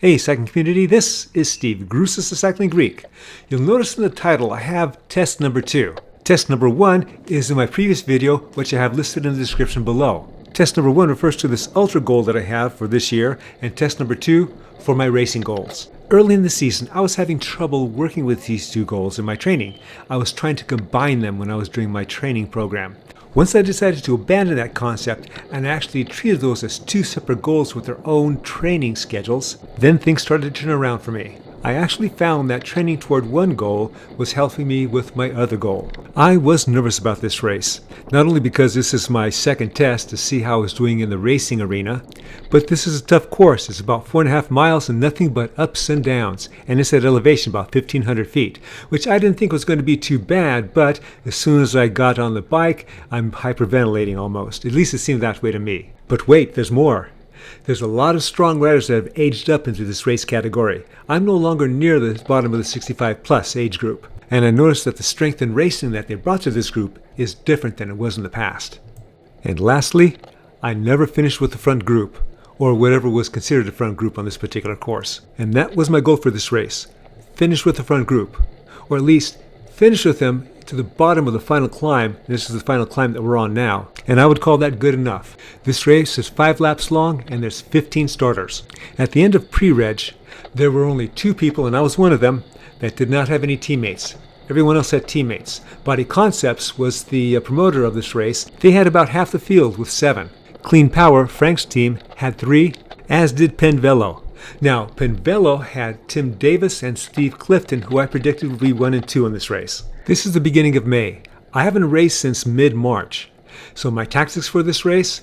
Hey cycling community, this is Steve, Grusis the Cycling Greek. You'll notice in the title I have test number 2. Test number 1 is in my previous video, which I have listed in the description below. Test number 1 refers to this ultra goal that I have for this year, and test number 2 for my racing goals. Early in the season, I was having trouble working with these two goals in my training. I was trying to combine them when I was doing my training program. Once I decided to abandon that concept and actually treated those as two separate goals with their own training schedules, then things started to turn around for me. I actually found that training toward one goal was helping me with my other goal. I was nervous about this race, not only because this is my second test to see how I was doing in the racing arena, but this is a tough course. It's about 4.5 miles and nothing but ups and downs, and it's at elevation about 1,500 feet, which I didn't think was going to be too bad, but as soon as I got on the bike, I'm hyperventilating almost. At least it seemed that way to me. But wait, there's more. There's a lot of strong riders that have aged up into this race category. I'm no longer near the bottom of the 65 plus age group, and I noticed that the strength in racing that they brought to this group is different than it was in the past. And lastly, I never finished with the front group, or whatever was considered the front group on this particular course. And that was my goal for this race. Finish with the front group, or at least finish with them to the bottom of the final climb. This is the final climb that we're on now, and I would call that good enough. This race is 5 laps long and there's 15 starters. At the end of pre-reg, there were only 2 people, and I was one of them, that did not have any teammates. Everyone else had teammates. Body Concepts was the promoter of this race. They had about half the field with 7. Clean Power, Frank's team, had 3, as did Penn Velo. Now, Penn Velo had Tim Davis and Steve Clifton, who I predicted would be 1 and 2 in this race. This is the beginning of May. I haven't raced since mid-March, so my tactics for this race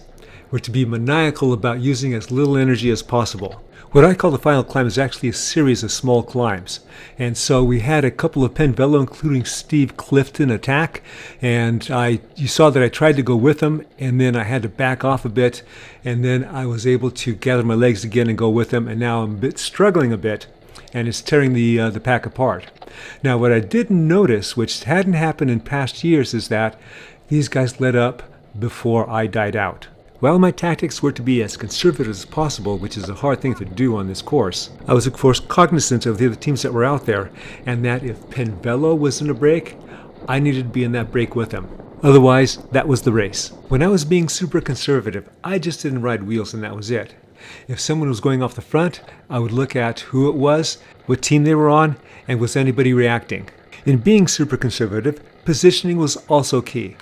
were to be maniacal about using as little energy as possible. What I call the final climb is actually a series of small climbs, and so we had a couple of Penn Velo, including Steve Clifton, attack, and you saw that I tried to go with them, and then I had to back off a bit, and then I was able to gather my legs again and go with them, and now I'm struggling a bit, and it's tearing the pack apart. Now, what I didn't notice, which hadn't happened in past years, is that these guys let up before I died out. While my tactics were to be as conservative as possible, which is a hard thing to do on this course, I was of course cognizant of the other teams that were out there, and that if Penn Velo was in a break, I needed to be in that break with them. Otherwise, that was the race. When I was being super conservative, I just didn't ride wheels and that was it. If someone was going off the front, I would look at who it was, what team they were on, and was anybody reacting. In being super conservative, positioning was also key.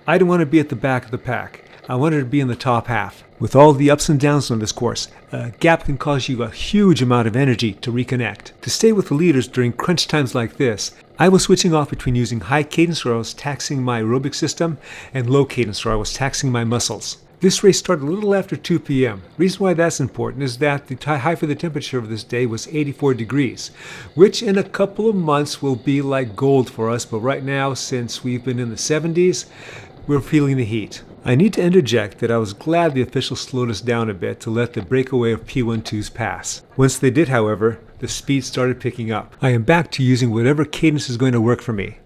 I didn't want to be at the back of the pack. I wanted to be in the top half. With all the ups and downs on this course, a gap can cause you a huge amount of energy to reconnect. To stay with the leaders during crunch times like this, I was switching off between using high cadence where I was taxing my aerobic system and low cadence where I was taxing my muscles. This race started a little after 2 p.m. Reason why that's important is that the high for the temperature of this day was 84 degrees, which in a couple of months will be like gold for us, but right now, since we've been in the 70s, we're feeling the heat. I need to interject that I was glad the officials slowed us down a bit to let the breakaway of P12s pass. Once they did, however, the speed started picking up. I am back to using whatever cadence is going to work for me.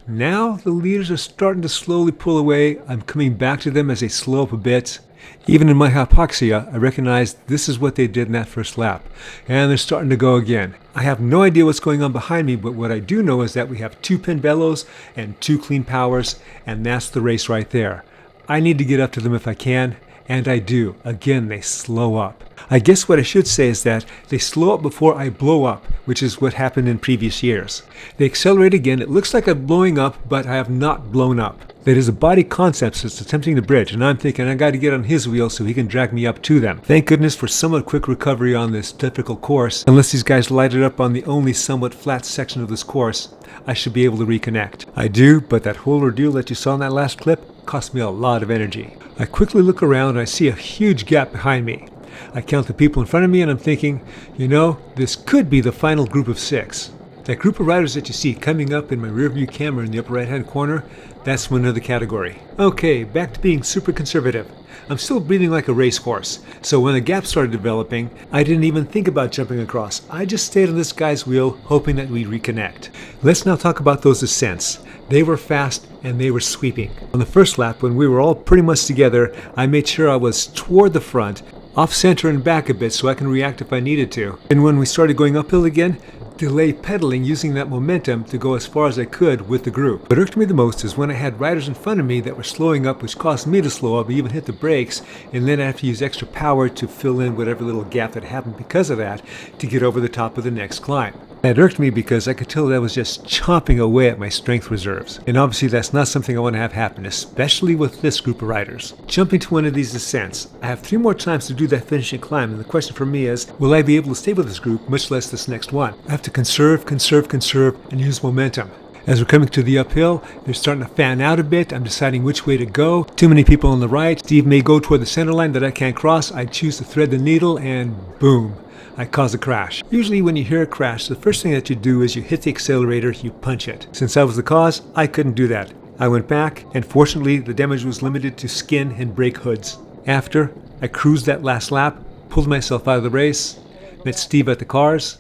Now the leaders are starting to slowly pull away. I'm coming back to them as they slow up a bit. Even in my hypoxia, I recognized this is what they did in that first lap. And they're starting to go again. I have no idea what's going on behind me, but what I do know is that we have 2 Penn Velos and 2 Clean Powers, and that's the race right there. I need to get up to them if I can, and I do. Again, they slow up. I guess what I should say is that they slow up before I blow up, which is what happened in previous years. They accelerate again. It looks like I'm blowing up, but I have not blown up. That is a Body Concepts that's attempting the bridge, and I'm thinking I got to get on his wheel so he can drag me up to them. Thank goodness for somewhat quick recovery on this difficult course. Unless these guys light it up on the only somewhat flat section of this course, I should be able to reconnect. I do, but that whole ordeal that you saw in that last clip cost me a lot of energy. I quickly look around and I see a huge gap behind me. I count the people in front of me and I'm thinking, you know, this could be the final group of 6. That group of riders that you see coming up in my rearview camera in the upper right hand corner, that's one other category. Okay, back to being super conservative. I'm still breathing like a racehorse, so when the gap started developing, I didn't even think about jumping across. I just stayed on this guy's wheel, hoping that we'd reconnect. Let's now talk about those ascents. They were fast and they were sweeping. On the first lap, when we were all pretty much together, I made sure I was toward the front, off center and back a bit so I can react if I needed to. And when we started going uphill again, delay pedaling using that momentum to go as far as I could with the group. What irked me the most is when I had riders in front of me that were slowing up, which caused me to slow up, even hit the brakes, and then I have to use extra power to fill in whatever little gap that happened because of that to get over the top of the next climb. That irked me because I could tell that I was just chomping away at my strength reserves. And obviously that's not something I want to have happen, especially with this group of riders. Jumping to one of these descents, I have 3 more times to do that finishing climb, and the question for me is, will I be able to stay with this group, much less this next one? I have to conserve, and use momentum. As we're coming to the uphill, they're starting to fan out a bit. I'm deciding which way to go. Too many people on the right. Steve may go toward the center line that I can't cross. I choose to thread the needle, and boom, I cause a crash. Usually when you hear a crash, the first thing that you do is you hit the accelerator, you punch it. Since I was the cause, I couldn't do that. I went back, and fortunately the damage was limited to skin and brake hoods. After, I cruised that last lap, pulled myself out of the race, met Steve at the cars.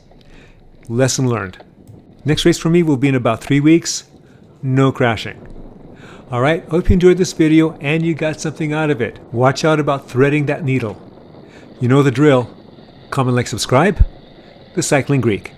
Lesson learned. Next race for me will be in about 3 weeks. No crashing. Alright, hope you enjoyed this video and you got something out of it. Watch out about threading that needle. You know the drill. Comment, like, subscribe. The Cycling Greek.